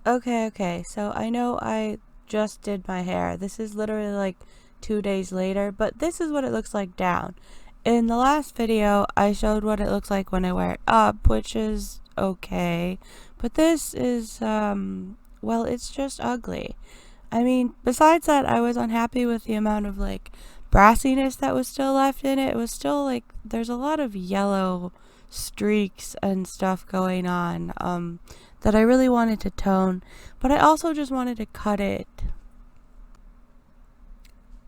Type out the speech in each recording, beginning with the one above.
Okay, so I know I just did my hair. This is literally like 2 days later, but this is what it looks like down. In the last video, I showed what it looks like when I wear it up, which is okay. But this is, well, it's just ugly. I mean, besides that, I was unhappy with the amount of like brassiness that was still left in it. It was still like, there's a lot of yellow streaks and stuff going on, that I really wanted to tone, but I also just wanted to cut it.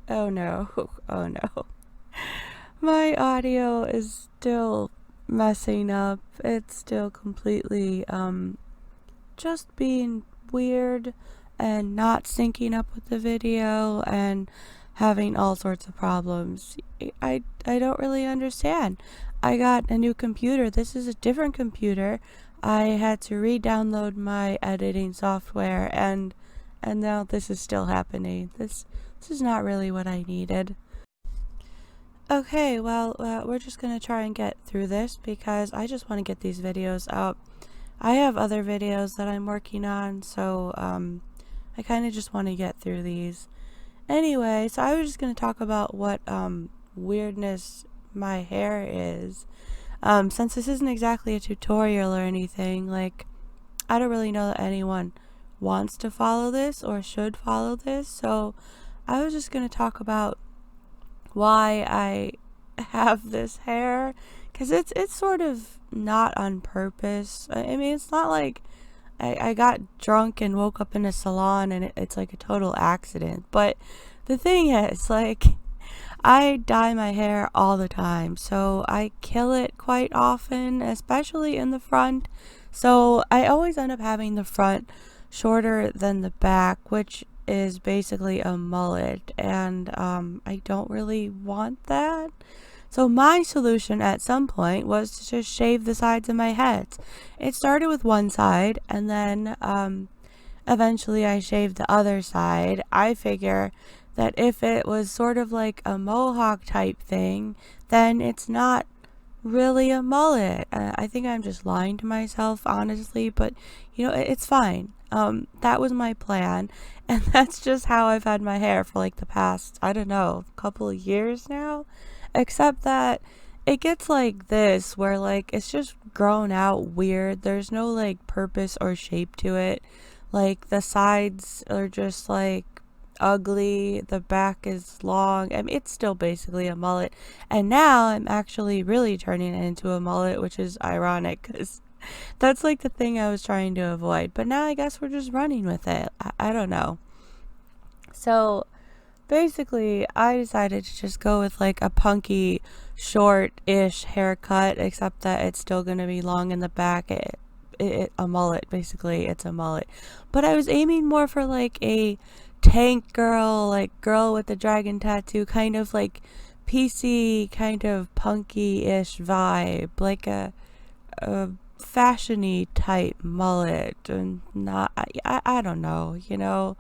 Oh no, oh no. My audio is still messing up. It's still completely, just being weird and not syncing up with the video and having all sorts of problems. I don't really understand. I got a new computer. This is a different computer. I had to re-download my editing software, and now this is still happening. This is not really what I needed. Okay, well, we're just gonna try and get through this because I just want to get these videos out. I have other videos that I'm working on, so I kind of just want to get through these. Anyway, so I was just going to talk about what weirdness my hair is. Since this isn't exactly a tutorial or anything, like, I don't really know that anyone wants to follow this or should follow this, so I was just going to talk about why I have this hair, because it's sort of not on purpose. I mean, it's not like I got drunk and woke up in a salon and it's like a total accident. But the thing is, like, I dye my hair all the time, so I kill it quite often, especially in the front. So I always end up having the front shorter than the back, which is basically a mullet, and I don't really want that. So my solution at some point was to just shave the sides of my head. It started with one side, and then eventually I shaved the other side. I figure that if it was sort of like a mohawk type thing, then it's not really a mullet. I think I'm just lying to myself, honestly, but you know, it's fine. That was my plan, and that's just how I've had my hair for like the past, I don't know, couple of years now. Except that it gets like this, where like it's just grown out weird. There's no like purpose or shape to it. Like the sides are just like ugly, the back is long. I mean, it's still basically a mullet. And now I'm actually really turning it into a mullet, which is ironic because that's like the thing I was trying to avoid. But now I guess we're just running with it. I don't know. So basically, I decided to just go with like a punky, short-ish haircut, except that it's still going to be long in the back. A mullet, basically. It's a mullet. But I was aiming more for like a tank girl, like girl with the dragon tattoo, kind of like PC, kind of punky-ish vibe, like a fashiony type mullet, and not, I don't know, you know.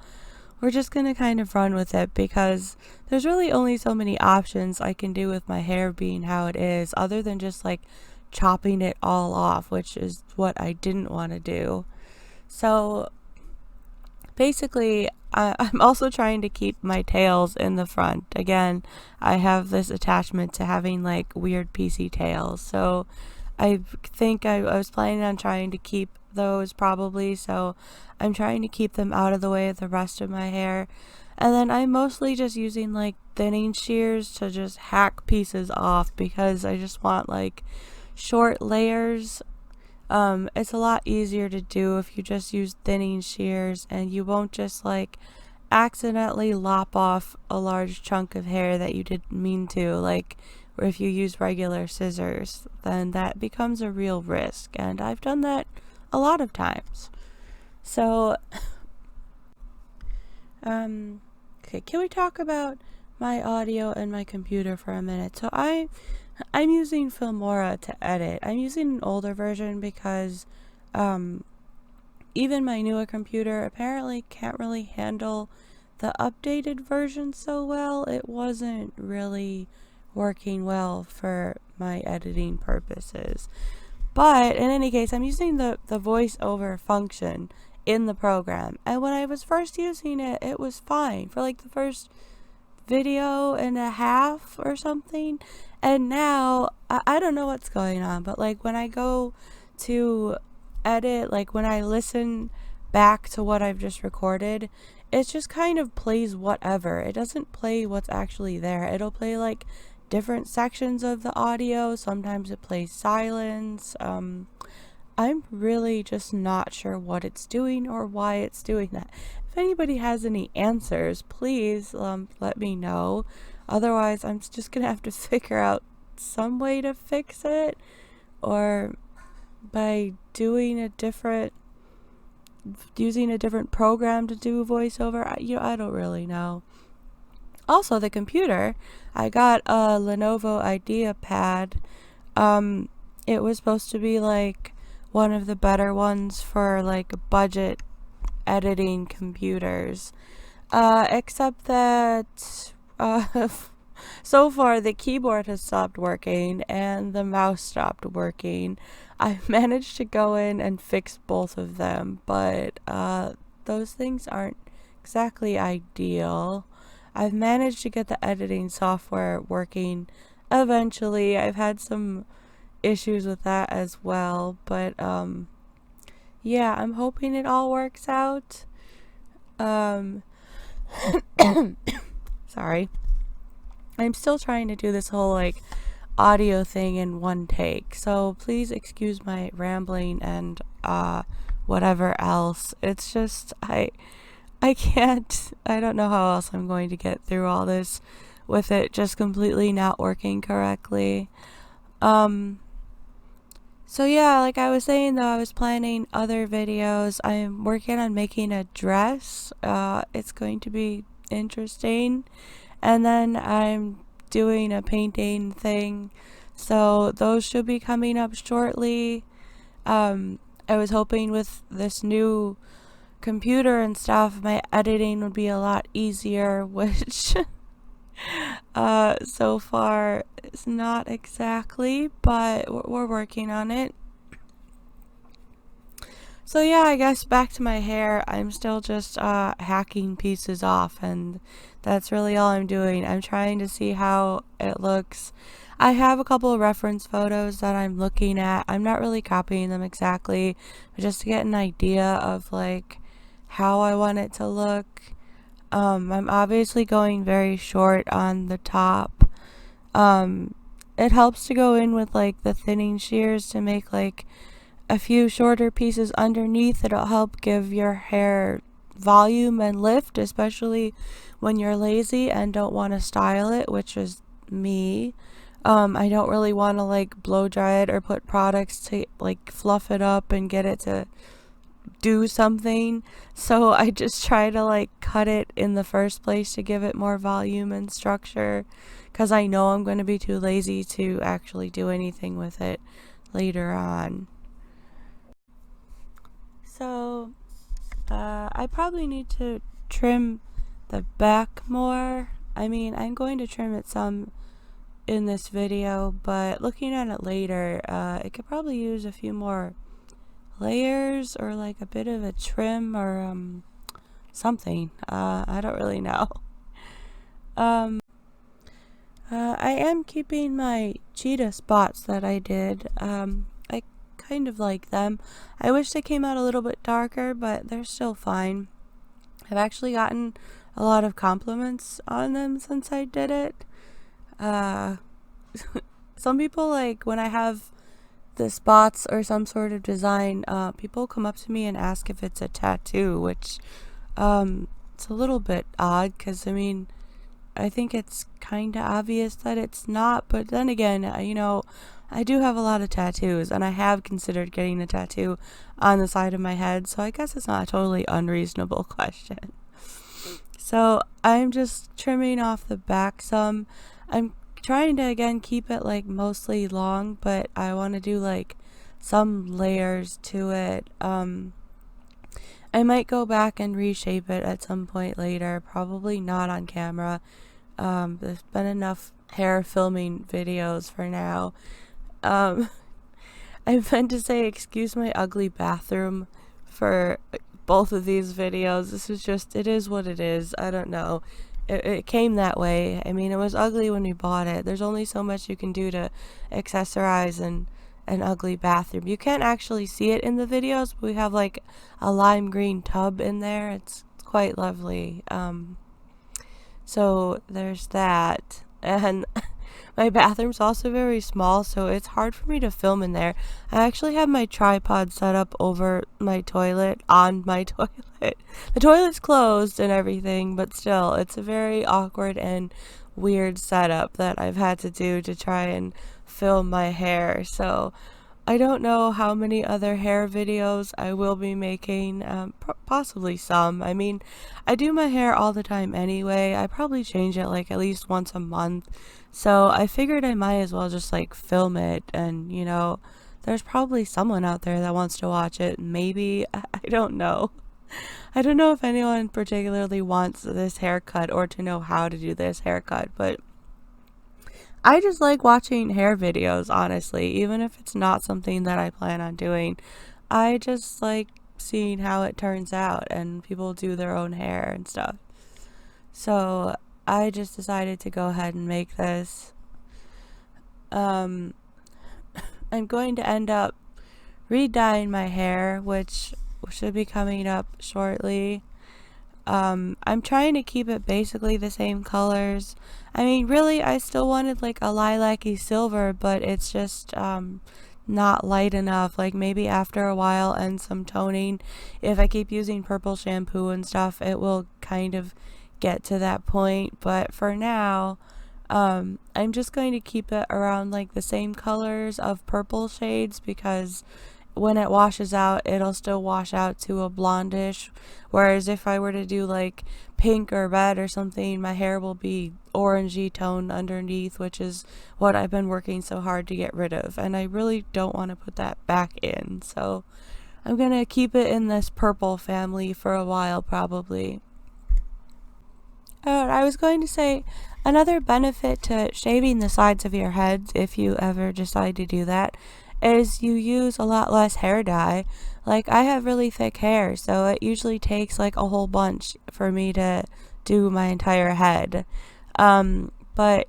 We're just gonna kind of run with it because there's really only so many options I can do with my hair being how it is, other than just like chopping it all off, which is what I didn't want to do. So basically, I'm also trying to keep my tails in the front. Again, I have this attachment to having like weird PC tails, so I think I was planning on trying to keep those probably, so I'm trying to keep them out of the way of the rest of my hair. And then I'm mostly just using like thinning shears to just hack pieces off because I just want like short layers. It's a lot easier to do if you just use thinning shears, and you won't just like accidentally lop off a large chunk of hair that you didn't mean to, like, or if you use regular scissors, then that becomes a real risk, and I've done that a lot of times. So, okay, can we talk about my audio and my computer for a minute? So I'm using Filmora to edit. I'm using an older version because even my newer computer apparently can't really handle the updated version so well. It wasn't really working well for my editing purposes. But in any case, I'm using the voiceover function in the program. And when I was first using it, it was fine for like the first video and a half or something. And now I don't know what's going on, but like when I go to edit, like when I listen back to what I've just recorded, it just kind of plays whatever. It doesn't play what's actually there. It'll play like different sections of the audio. Sometimes it plays silence. I'm really just not sure what it's doing or why it's doing that. If anybody has any answers, please let me know. Otherwise, I'm just gonna have to figure out some way to fix it, or by using a different program to do voiceover. I don't really know. Also, the computer, I got a Lenovo IdeaPad. It was supposed to be like one of the better ones for like budget editing computers, except that so far the keyboard has stopped working and the mouse stopped working. I managed to go in and fix both of them, but those things aren't exactly ideal. I've managed to get the editing software working eventually. I've had some issues with that as well, but yeah, I'm hoping it all works out. Sorry, I'm still trying to do this whole like audio thing in one take, so please excuse my rambling and whatever else. It's just I can't, I don't know how else I'm going to get through all this with it just completely not working correctly. So yeah, like I was saying though, I was planning other videos. I'm working on making a dress. It's going to be interesting. And then I'm doing a painting thing. So those should be coming up shortly. I was hoping with this new computer and stuff, my editing would be a lot easier, which so far it's not exactly, but we're working on it. So yeah, I guess back to my hair. I'm still just hacking pieces off, and that's really all I'm doing. I'm trying to see how it looks. I have a couple of reference photos that I'm looking at. I'm not really copying them exactly, but just to get an idea of like how I want it to look. I'm obviously going very short on the top. It helps to go in with like the thinning shears to make like a few shorter pieces underneath. It'll help give your hair volume and lift, especially when you're lazy and don't want to style it, which is me. I don't really want to like blow dry it or put products to like fluff it up and get it to do something, so I just try to like cut it in the first place to give it more volume and structure, because I know I'm going to be too lazy to actually do anything with it later on. So I probably need to trim the back more. I mean, I'm going to trim it some in this video, but looking at it later, it could probably use a few more layers or like a bit of a trim or something. I don't really know. I am keeping my cheetah spots that I did. I kind of like them. I wish they came out a little bit darker, but they're still fine. I've actually gotten a lot of compliments on them since I did it. Some people, like when I have the spots or some sort of design, people come up to me and ask if it's a tattoo, which it's a little bit odd, because I mean, I think it's kind of obvious that it's not, but then again, you know, I do have a lot of tattoos, and I have considered getting a tattoo on the side of my head, so I guess it's not a totally unreasonable question. So I'm just trimming off the back some. I'm trying to again keep it like mostly long, but I want to do like some layers to it. I might go back and reshape it at some point later, probably not on camera. There's been enough hair filming videos for now. I meant to say excuse my ugly bathroom for both of these videos. This is just, it is what it is. I don't know. It came that way. I mean, it was ugly when we bought it. There's only so much you can do to accessorize an ugly bathroom. You can't actually see it in the videos, but we have like a lime green tub in there. It's quite lovely. So there's that. And my bathroom's also very small, so it's hard for me to film in there. I actually have my tripod set up over my toilet, on my toilet. The toilet's closed and everything, but still, it's a very awkward and weird setup that I've had to do to try and film my hair. So I don't know how many other hair videos I will be making, possibly some. I mean, I do my hair all the time anyway. I probably change it like at least once a month. So I figured I might as well just like film it, and you know, there's probably someone out there that wants to watch it. Maybe, I don't know. I don't know if anyone particularly wants this haircut or to know how to do this haircut, but I just like watching hair videos, honestly, even if it's not something that I plan on doing. I just like seeing how it turns out and people do their own hair and stuff. So I just decided to go ahead and make this. I'm going to end up re-dyeing my hair, which should be coming up shortly. I'm trying to keep it basically the same colors. I mean, really, I still wanted like a lilac-y silver, but it's just not light enough. Like maybe after a while and some toning, if I keep using purple shampoo and stuff, it will kind of get to that point. But for now, I'm just going to keep it around like the same colors of purple shades, because when it washes out, it'll still wash out to a blondish, whereas if I were to do like pink or red or something, my hair will be orangey toned underneath, which is what I've been working so hard to get rid of, and I really don't want to put that back in. So I'm gonna keep it in this purple family for a while, probably. I was going to say, another benefit to shaving the sides of your heads, if you ever decide to do that, is you use a lot less hair dye. Like, I have really thick hair, so it usually takes like a whole bunch for me to do my entire head. But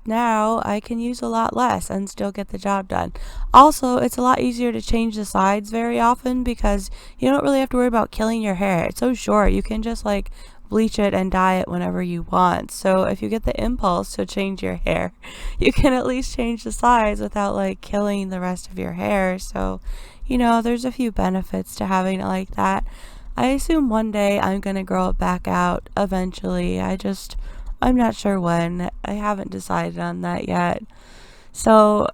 now I can use a lot less and still get the job done. Also, it's a lot easier to change the sides very often because you don't really have to worry about killing your hair. It's so short, you can just like bleach it and dye it whenever you want. So if you get the impulse to change your hair, you can at least change the sides without like killing the rest of your hair. So, you know, there's a few benefits to having it like that. I assume one day I'm gonna grow it back out eventually. I'm not sure when. I haven't decided on that yet. So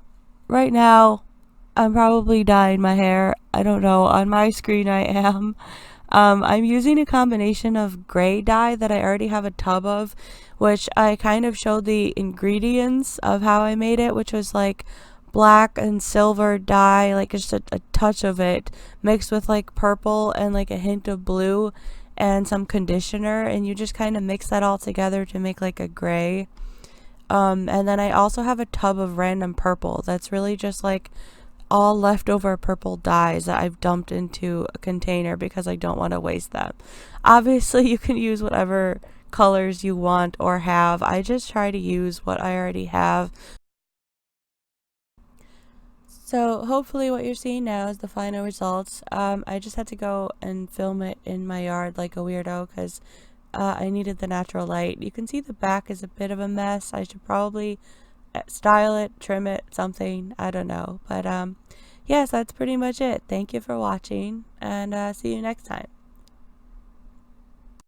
right now I'm probably dyeing my hair. I don't know, on my screen I am. I'm using a combination of gray dye that I already have a tub of, which I kind of showed the ingredients of how I made it, which was like black and silver dye, like just a touch of it, mixed with like purple and like a hint of blue and some conditioner, and you just kind of mix that all together to make like a gray. And then I also have a tub of random purple that's really just like all leftover purple dyes that I've dumped into a container because I don't want to waste them. Obviously, you can use whatever colors you want or have. I just try to use what I already have. So hopefully what you're seeing now is the final results. I just had to go and film it in my yard like a weirdo because I needed the natural light. You can see the back is a bit of a mess. I should probably style it, trim it, something, I don't know. But yes, that's pretty much it. Thank you for watching, and see you next time.